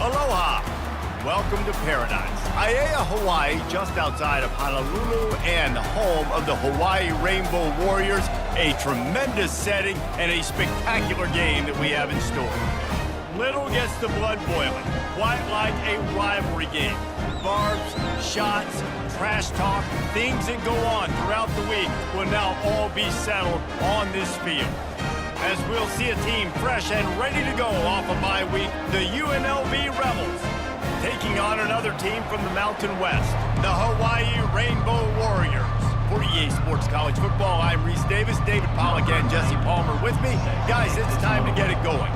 Aloha. Welcome to paradise. Aiea, Hawaii, just outside of Honolulu and the home of the Hawaii Rainbow Warriors. A tremendous setting and a spectacular game that we have in store. Little gets the blood boiling, quite like a rivalry game. Barbs, shots, trash talk, things that go on throughout the week will now all be settled on this field. As we'll see a team fresh and ready to go off a bye week, the UNLV Rebels, taking on another team from the Mountain West, the Hawaii Rainbow Warriors. For EA Sports College Football, I'm Reese Davis, David Pollack and Jesse Palmer with me. Guys, it's time to get it going.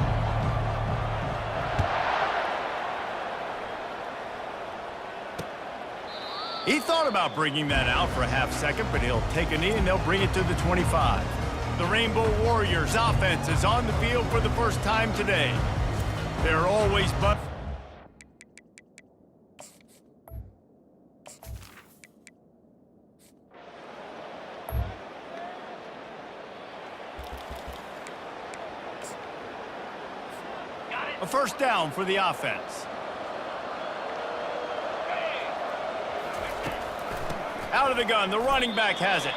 He thought about bringing that out for a half second, but he'll take a knee and they'll bring it to the 25. The Rainbow Warriors offense is on the field for the first time today. They're always a first down for the offense. Out of the gun, the running back has it.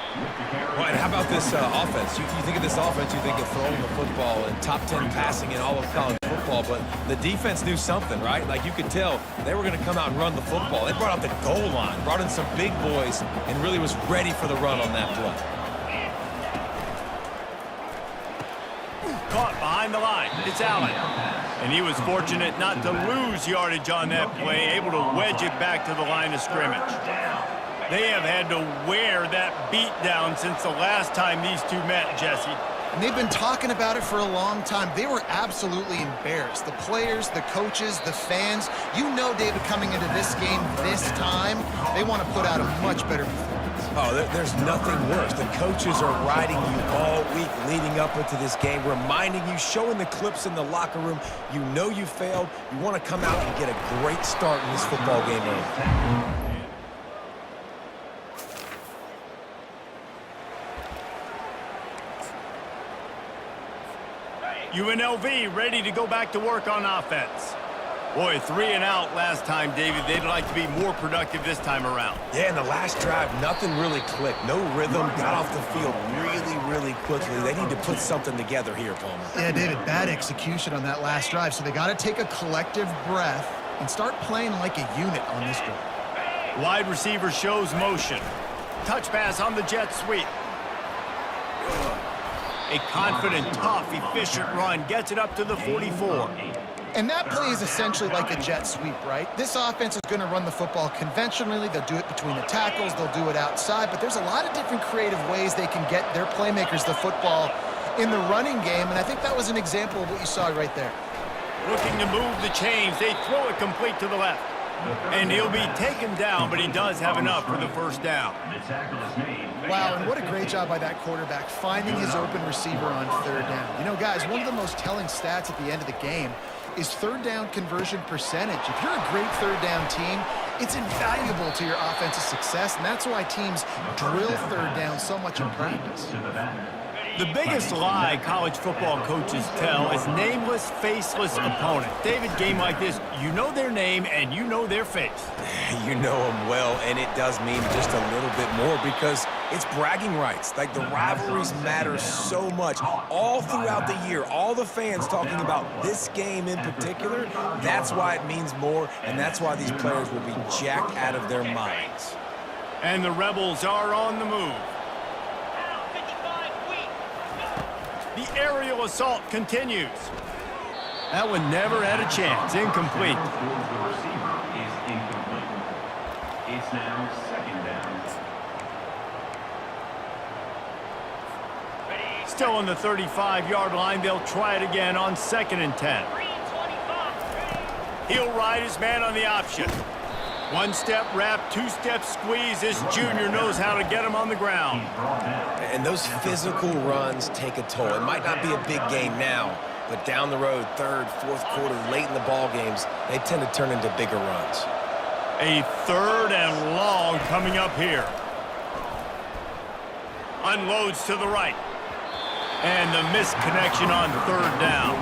Well, and how about this offense? You think of this offense, you think of throwing the football and top 10 passing in all of college football, but the defense knew something, right? Like you could tell they were going to come out and run the football. They brought out the goal line, brought in some big boys, and really was ready for the run on that play. Caught behind the line. It's Allen. And he was fortunate not to lose yardage on that play, able to wedge it back to the line of scrimmage. They have had to wear that beat down since the last time these two met, Jesse. And they've been talking about it for a long time. They were absolutely embarrassed. The players, the coaches, the fans. You know, David, coming into this game this time, they want to put out a much better performance. Oh, there's nothing worse. The coaches are riding you all week leading up into this game, reminding you, showing the clips in the locker room. You know you failed. You want to come out and get a great start in this football game early. UNLV ready to go back to work on offense. Boy, 3 and out last time, David. They'd like to be more productive this time around. Yeah, in the last drive, nothing really clicked. No rhythm, got off the field really quickly. They need to put something together here, Palmer. Yeah, David, bad execution on that last drive, so they got to take a collective breath and start playing like a unit on this drive. Wide receiver shows motion. Touch pass on the jet sweep. A confident, tough, efficient run gets it up to the 44. And that play is essentially like a jet sweep, right? This offense is going to run the football conventionally. They'll do it between the tackles. They'll do it outside. But there's a lot of different creative ways they can get their playmakers the football in the running game. And I think that was an example of what you saw right there. Looking to move the chains. They throw it complete to the left. And he'll be taken down, but he does have enough for the first down. Wow, and what a great job by that quarterback finding his open receiver on third down. You know, guys, one of the most telling stats at the end of the game is third down conversion percentage. If you're a great third down team, it's invaluable to your offensive success, and that's why teams drill third down so much in practice. The biggest lie college football coaches tell is nameless, faceless opponent. David, game like this, you know their name and you know their face. You know them well, and it does mean just a little bit more because it's bragging rights. Like, the rivalries matter so much all throughout the year. All the fans talking about this game in particular, that's why it means more, and that's why these players will be jacked out of their minds. And the Rebels are on the move. The aerial assault continues. That one never had a chance. Incomplete. The receiver is incomplete. It's now second down. Still on the 35-yard line. They'll try it again on 2nd and 10. He'll ride his man on the option. One-step wrap, two-step squeeze. This junior knows how to get him on the ground. And those physical runs take a toll. It might not be a big game now, but down the road, third, fourth quarter, late in the ball games, they tend to turn into bigger runs. A 3rd and long coming up here. Unloads to the right. And the missed connection on 3rd down.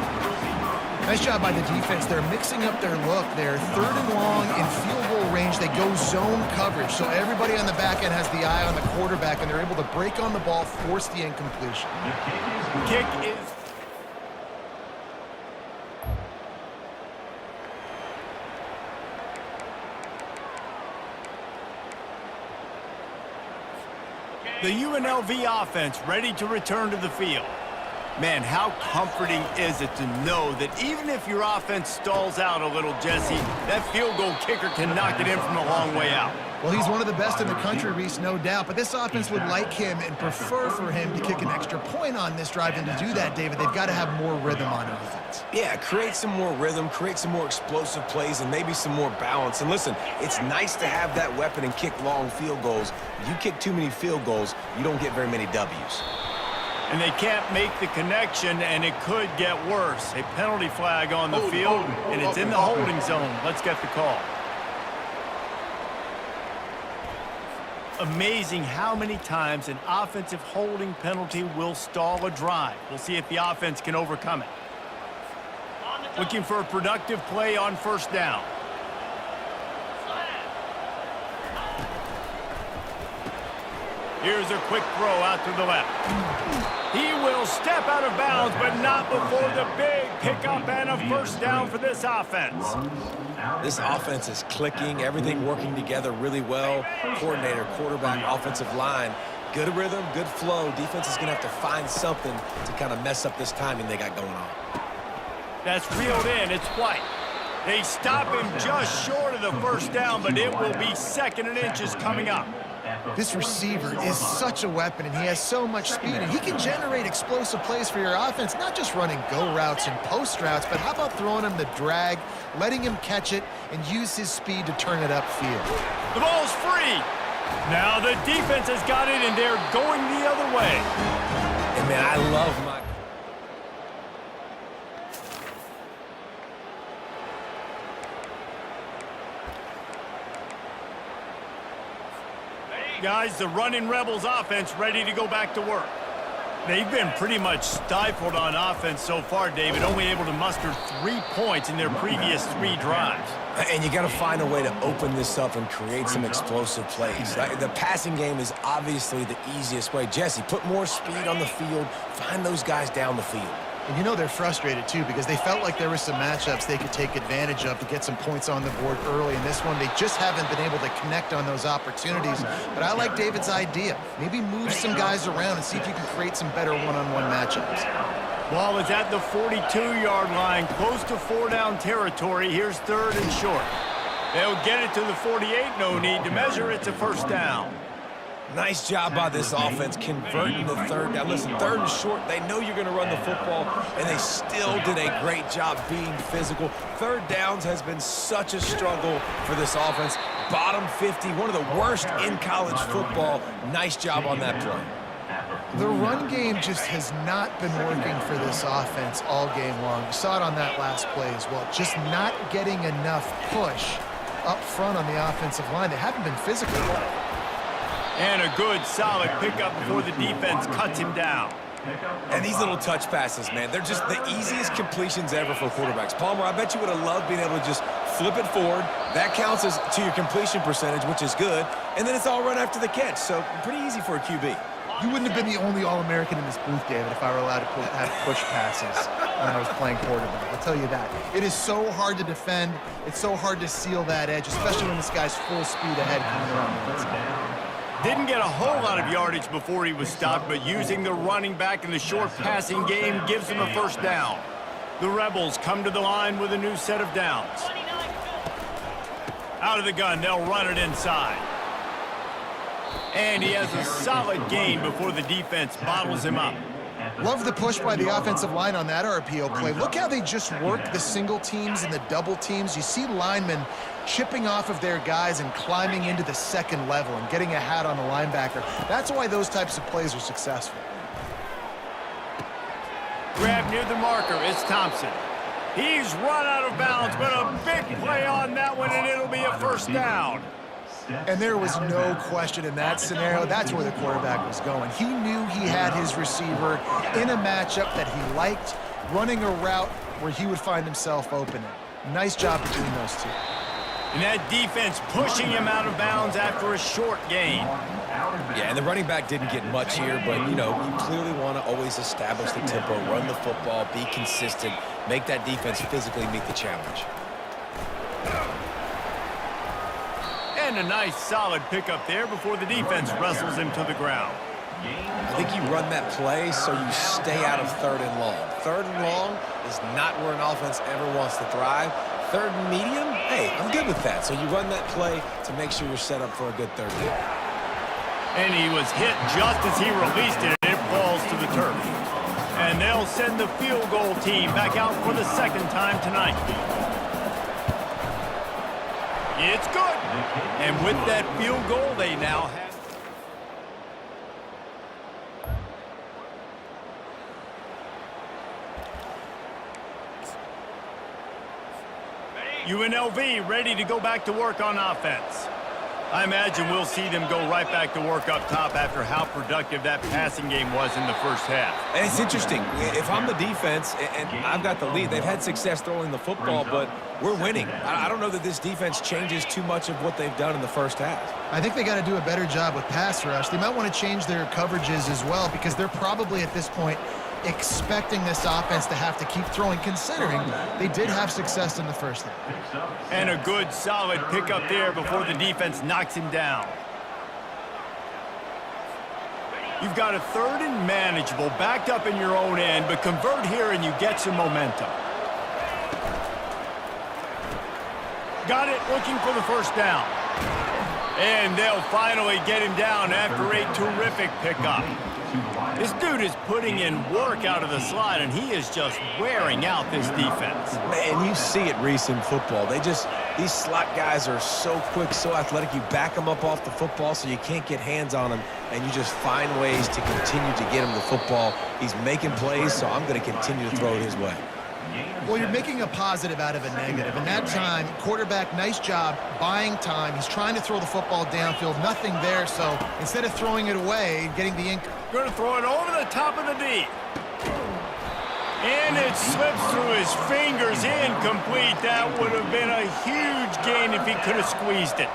Nice job by the defense. They're mixing up their look. They're 3rd and long in field goal range. They go zone coverage. So everybody on the back end has the eye on the quarterback, and they're able to break on the ball, force the incompletion. Kick is... The UNLV offense ready to return to the field. Man, how comforting is it to know that even if your offense stalls out a little, Jesse, that field goal kicker can knock it in from a long way out. Well, he's one of the best in the country, Reese, no doubt. But this offense would like him and prefer for him to kick an extra point on this drive. And to do that, David, they've got to have more rhythm on offense. Yeah, create some more rhythm, create some more explosive plays, and maybe some more balance. And listen, it's nice to have that weapon and kick long field goals. If you kick too many field goals, you don't get very many W's. And they can't make the connection, and it could get worse. A penalty flag on the field, and it's in the holding zone. Let's get the call. Amazing how many times an offensive holding penalty will stall a drive. We'll see if the offense can overcome it. Looking for a productive play on 1st down. Here's a quick throw out to the left. He will step out of bounds, but not before the big pickup and a 1st down for this offense. This offense is clicking, everything working together really well. Coordinator, quarterback, offensive line. Good rhythm, good flow. Defense is going to have to find something to kind of mess up this timing they got going on. That's reeled in. It's White. They stop him just short of the 1st down, but it will be 2nd and inches coming up. This receiver is such a weapon, and he has so much speed, and he can generate explosive plays for your offense, not just running go routes and post routes, but how about throwing him the drag, letting him catch it, and use his speed to turn it upfield. The ball's free. Now the defense has got it, and they're going the other way. And, man, I love my... Guys, the running Rebels offense ready to go back to work. They've been pretty much stifled on offense so far, David, only able to muster 3 points in their previous 3 drives. And you got to find a way to open this up and create some explosive plays. The passing game is obviously the easiest way. Jesse, put more speed on the field. Find those guys down the field. And you know they're frustrated, too, because they felt like there were some matchups they could take advantage of to get some points on the board early. In this one, they just haven't been able to connect on those opportunities. But I like David's idea. Maybe move some guys around and see if you can create some better one-on-one matchups. Ball is at the 42-yard line, close to 4-down territory. Here's 3rd and short. They'll get it to the 48, no need to measure. It's a 1st down. Nice job by this offense converting the 3rd down. Listen, 3rd and short, they know you're going to run the football, and they still did a great job being physical. 3rd downs has been such a struggle for this offense. Bottom 50, one of the worst in college football. Nice job on that play. The run game just has not been working for this offense all game long. You saw it on that last play as well. Just not getting enough push up front on the offensive line. They haven't been physical. And a good, solid pickup before the defense cuts him down. And these little touch passes, man, they're just the easiest completions ever for quarterbacks. Palmer, I bet you would have loved being able to just flip it forward. That counts as to your completion percentage, which is good. And then it's all run after the catch, so pretty easy for a QB. You wouldn't have been the only All-American in this booth, David, if I were allowed to have push passes when I was playing quarterback. I'll tell you that. It is so hard to defend. It's so hard to seal that edge, especially when this guy's full speed ahead coming around the outside. Didn't get a whole lot of yardage before he was stopped, but using the running back in the short passing game gives him a 1st down. The Rebels come to the line with a new set of downs. Out of the gun, they'll run it inside. And he has a solid gain before the defense bottles him up. Love the push by the offensive line on that RPO play. Look how they just work the single teams and the double teams. You see linemen chipping off of their guys and climbing into the 2nd level and getting a hat on the linebacker. That's why those types of plays are successful. Grab near the marker, it's Thompson. He's run out of bounds, but a big play on that one, and it'll be a 1st down. And there was no question in that scenario. That's where the quarterback was going. He knew he had his receiver in a matchup that he liked, running a route where he would find himself opening. Nice job between those two. And that defense pushing him out of bounds after a short gain. Yeah, and the running back didn't get much here, but, you know, you clearly want to always establish the tempo, run the football, be consistent, make that defense physically meet the challenge. And a nice solid pickup there before the defense wrestles him to the ground. I think you run that play so you stay out of 3rd and long. 3rd and long is not where an offense ever wants to thrive. 3rd and medium, hey, I'm good with that. So you run that play to make sure you're set up for a good 3rd down. And he was hit just as he released it, and it falls to the turf. And they'll send the field goal team back out for the 2nd time tonight. It's good. And with that field goal, they now have... UNLV ready to go back to work on offense. I imagine we'll see them go right back to work up top after how productive that passing game was in the first half. And it's interesting. If I'm the defense and I've got the lead, they've had success throwing the football, but we're winning. I don't know that this defense changes too much of what they've done in the first half. I think they got to do a better job with pass rush. They might want to change their coverages as well because they're probably at this point expecting this offense to have to keep throwing, considering they did have success in the first half. And a good, solid pickup there before the defense knocks him down. You've got a 3rd and manageable, backed up in your own end, but convert here and you get some momentum. Got it, looking for the 1st down. And they'll finally get him down after a terrific pickup. This dude is putting in work out of the slot, and he is just wearing out this defense. Man, you see it, Reese, in football. These slot guys are so quick, so athletic. You back them up off the football so you can't get hands on them, and you just find ways to continue to get him the football. He's making plays, so I'm going to continue to throw it his way. Well, you're making a positive out of a negative. And that time, quarterback, nice job, buying time. He's trying to throw the football downfield. Nothing there, so instead of throwing it away, getting the ink. Going to throw it over the top of the D. And it slips through his fingers, incomplete. That would have been a huge gain if he could have squeezed it.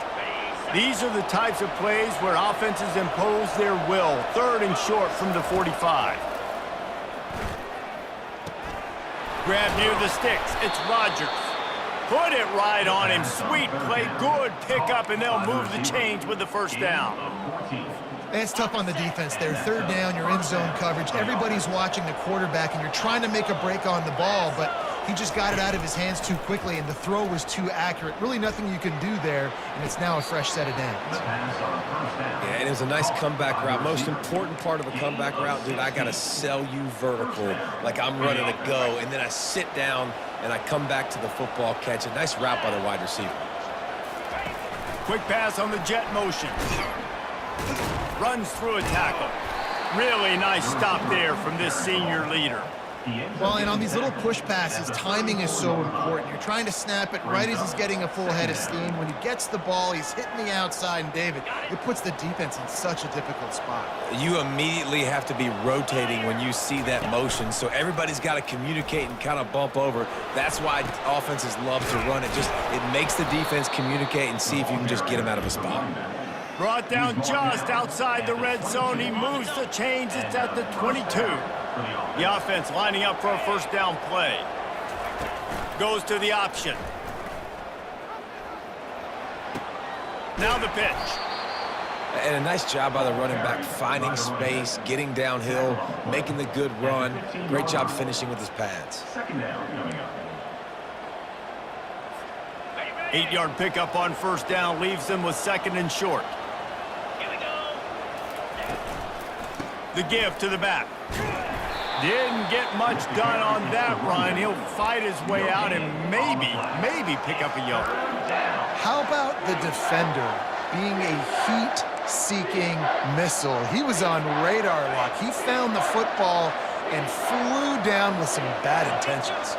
These are the types of plays where offenses impose their will. 3rd and short from the 45. Grab near the sticks. It's Rodgers. Put it right on him. Sweet play. Good pickup, and they'll move the chains with the 1st down. And it's tough on the defense there. 3rd down, you're in zone coverage. Everybody's watching the quarterback, and you're trying to make a break on the ball, but he just got it out of his hands too quickly, and the throw was too accurate. Really nothing you can do there, and it's now a fresh set of downs. Yeah, and it was a nice comeback route. Most important part of a comeback route, dude, I got to sell you vertical like I'm running a go, and then I sit down and I come back to the football catch. A nice route by the wide receiver. Quick pass on the jet motion. Runs through a tackle. Really nice stop there from this senior leader. Well, and on these little push passes, timing is so important. You're trying to snap it right as he's getting a full head of steam. When he gets the ball, he's hitting the outside, and David, it puts the defense in such a difficult spot. You immediately have to be rotating when you see that motion, so everybody's got to communicate and kind of bump over. That's why offenses love to run it. It makes the defense communicate and see if you can just get him out of a spot. Brought down just outside the red zone. He moves the chains. It's at the 22. The offense lining up for a 1st down play. Goes to the option. Now the pitch. And a nice job by the running back, finding space, getting downhill, making the good run. Great job finishing with his pads. 8-yard pickup on 1st down leaves them with 2nd and short. The give to the back. Didn't get much done on that run. He'll fight his way out and maybe pick up a yard. How about the defender being a heat-seeking missile? He was on radar lock. He found the football and flew down with some bad intentions.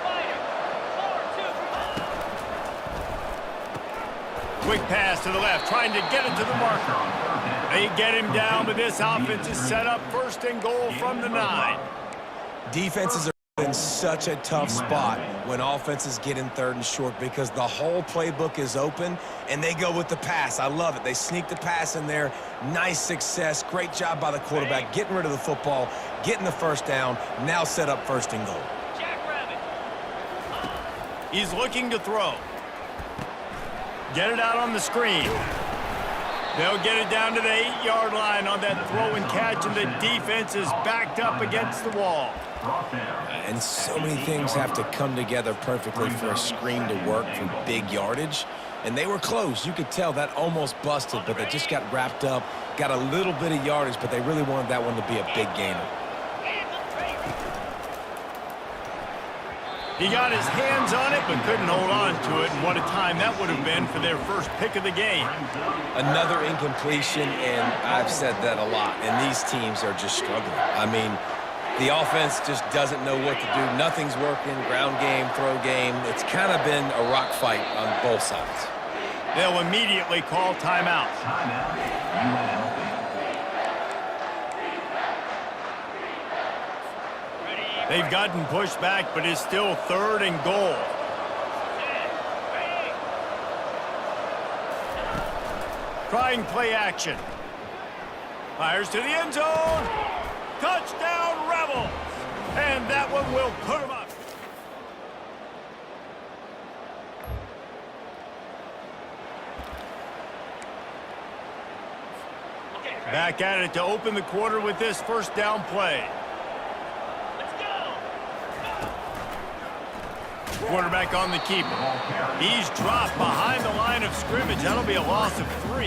Quick pass to the left, trying to get it to the marker. They get him down, but this offense is set up 1st and goal from the 9. Defenses are In such a tough spot when offenses get in 3rd and short because the whole playbook is open and they go with the pass. I love it. They sneak the pass in there. Nice success. Great job by the quarterback getting rid of the football, getting the first down, now set up 1st and goal. He's looking to throw. Get it out on the screen. They'll get it down to the 8-yard line on that throw and catch, and the defense is backed up against the wall. And so many things have to come together perfectly for a screen to work for big yardage. And they were close. You could tell that almost busted, but they just got wrapped up, got a little bit of yardage, but they really wanted that one to be a big gainer. He got his hands on it, but couldn't hold on to it. And what a time that would have been for their first pick of the game. Another incompletion, and I've said that a lot. And these teams are just struggling. I mean, the offense just doesn't know what to do. Nothing's working. Ground game, throw game. It's kind of been a rock fight on both sides. They'll immediately call timeout. Timeout, UNLV. They've gotten pushed back, but it's still 3rd and goal. Trying play action. Fires to the end zone. Touchdown, Rebels. And that one will put them up. Back at it to open the quarter with this 1st down play. Quarterback on the keeper. He's dropped behind the line of scrimmage. That'll be a loss of 3.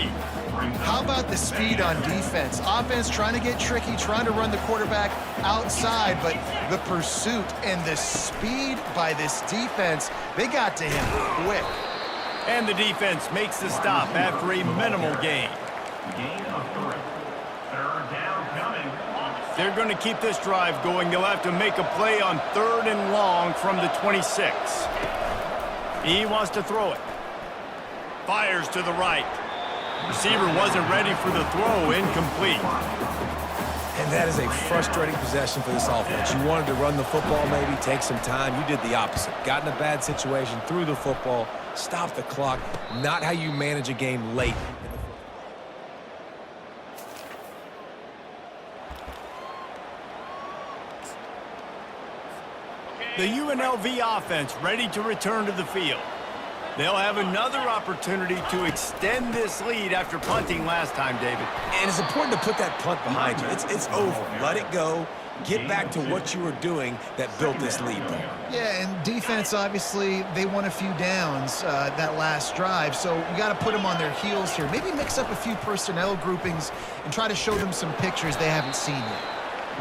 How about the speed on defense? Offense trying to get tricky, trying to run the quarterback outside, but the pursuit and the speed by this defense, they got to him quick. And the defense makes the stop after a minimal gain. Gain of 3. 3rd down coming. They're going to keep this drive going. They'll have to make a play on 3rd and long from the 26. He wants to throw it. Fires to the right. Receiver wasn't ready for the throw. Incomplete. And that is a frustrating possession for this offense. You wanted to run the football, maybe take some time. You did the opposite. Got in a bad situation, threw the football, stopped the clock. Not how you manage a game late. The UNLV offense ready to return to the field. They'll have another opportunity to extend this lead after punting last time, David. And it's important to put that punt behind you. It's over. Let it go. Get back to what you were doing that built this lead. Yeah, and defense, obviously, they won a few downs that last drive, so you got to put them on their heels here. Maybe mix up a few personnel groupings and try to show them some pictures they haven't seen yet.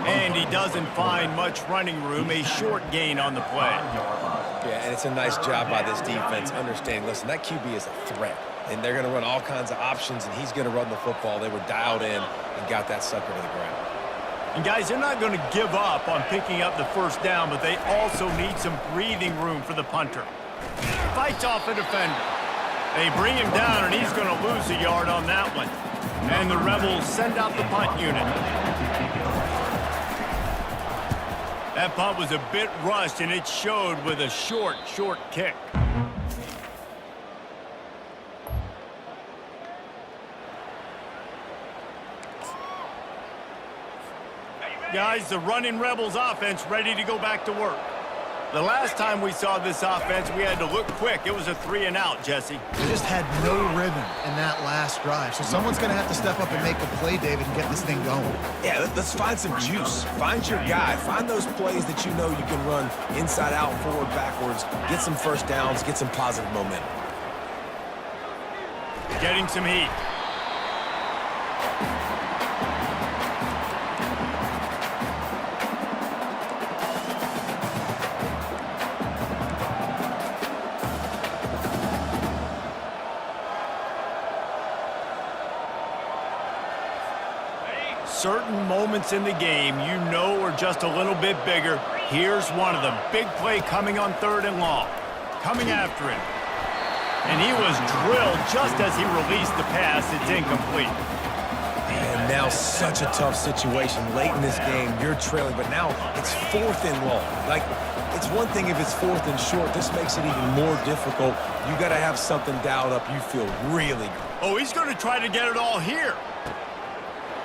And he doesn't find much running room, a short gain on the play. Yeah, and it's a nice job by this defense understanding, listen, that QB is a threat. And they're going to run all kinds of options, and he's going to run the football. They were dialed in and got that sucker to the ground. And, guys, they're not going to give up on picking up the 1st down, but they also need some breathing room for the punter. Fights off a defender. They bring him down, and he's going to lose a yard on that one. And the Rebels send out the punt unit. That punt was a bit rushed, and it showed with a short kick. Guys, the running Rebels offense ready to go back to work. The last time we saw this offense, we had to look quick. It was a 3-and-out, Jesse. They just had no rhythm in that last drive. So someone's going to have to step up and make a play, David, and get this thing going. Yeah, let's find some juice. Find your guy. Find those plays that you know you can run inside out, forward, backwards. Get some 1st downs. Get some positive momentum. Getting some heat. Certain moments in the game you know are just a little bit bigger. Here's one of them. Big play coming on 3rd and long. Coming after him. And he was drilled just as he released the pass. It's incomplete. And Now such a tough situation. Late in this game, you're trailing, but now it's 4th and long. Like, it's one thing if it's 4th and short. This makes it even more difficult. You got to have something dialed up. You feel really good. Oh, he's going to try to get it all here.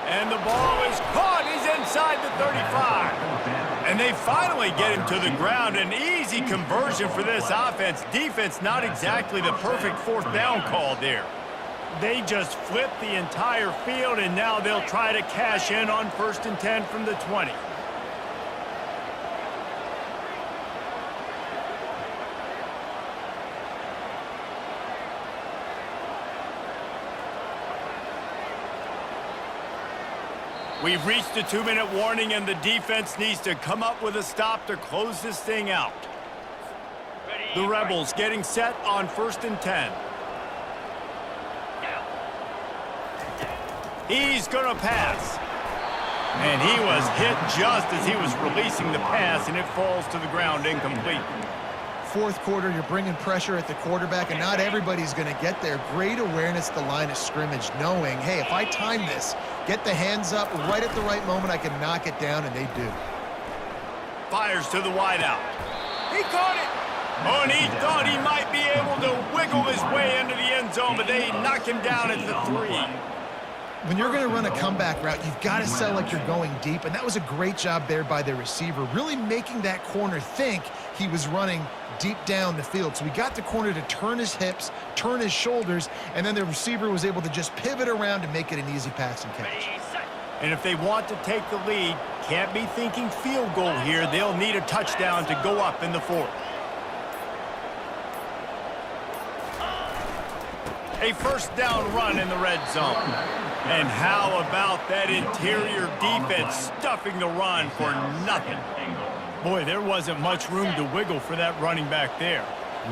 And the ball is caught. He's inside the 35. And they finally get him to the ground. An easy conversion for this offense. Defense, not exactly the perfect 4th down call there. They just flipped the entire field, and now they'll try to cash in on 1st and 10 from the 20. We've reached a 2-minute warning, and the defense needs to come up with a stop to close this thing out. The Rebels getting set on 1st and 10. He's going to pass. And he was hit just as he was releasing the pass, and it falls to the ground incomplete. 4th quarter, you're bringing pressure at the quarterback, and not everybody's going to get there. Great awareness at the line of scrimmage, knowing, hey, if I time this, get the hands up right at the right moment, I can knock it down, and they do. Fires to the wideout. He caught it. Oh, and he thought he might be able to wiggle his way into the end zone, but they knock him down at the 3. When you're going to run a comeback route, you've got to sell like you're going deep, and that was a great job there by the receiver, really making that corner think he was running deep down the field. So he got the corner to turn his hips, turn his shoulders, and then the receiver was able to just pivot around and make it an easy pass and catch. And if they want to take the lead, can't be thinking field goal here. They'll need a touchdown to go up in the 4th. A 1st down run in the red zone. And how about that interior defense stuffing the run for nothing? Boy, there wasn't much room to wiggle for that running back there.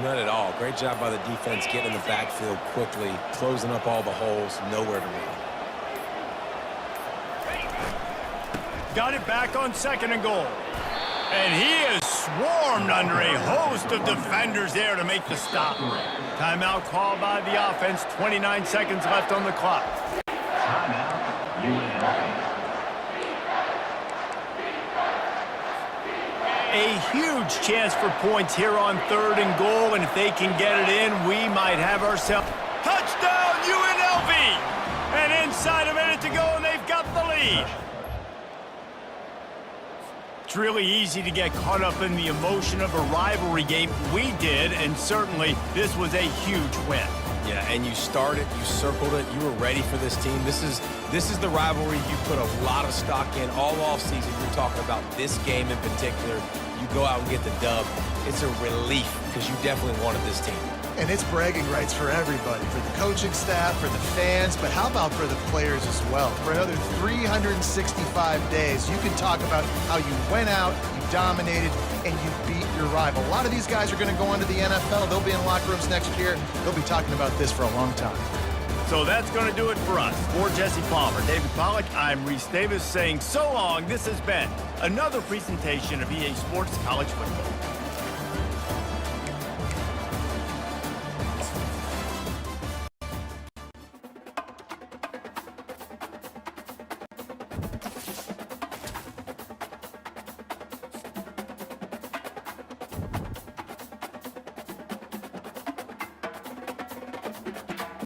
None at all. Great job by the defense getting in the backfield quickly, closing up all the holes, nowhere to run. Got it back on 2nd and goal. And he is swarmed under a host of defenders there to make the stop. Timeout called by the offense. 29 seconds left on the clock. Timeout, UNLV. A huge chance for points here on 3rd and goal, and if they can get it in, we might have ourselves touchdown UNLV! And inside a minute to go, and they've got the lead. It's really easy to get caught up in the emotion of a rivalry game. We did, and certainly this was a huge win. Yeah, and you started, you circled it, you were ready for this team. This is the rivalry you put a lot of stock in all offseason. You're talking about this game in particular. You go out and get the dub. It's a relief because you definitely wanted this team. And it's bragging rights for everybody, for the coaching staff, for the fans, but how about for the players as well? For another 365 days, you can talk about how you went out, you dominated, and you beat your rival. A lot of these guys are going to go on to the NFL. They'll be in locker rooms next year. They'll be talking about this for a long time. So that's going to do it for us. For Jesse Palmer, David Pollack, I'm Reese Davis saying so long. This has been another presentation of EA Sports College Football.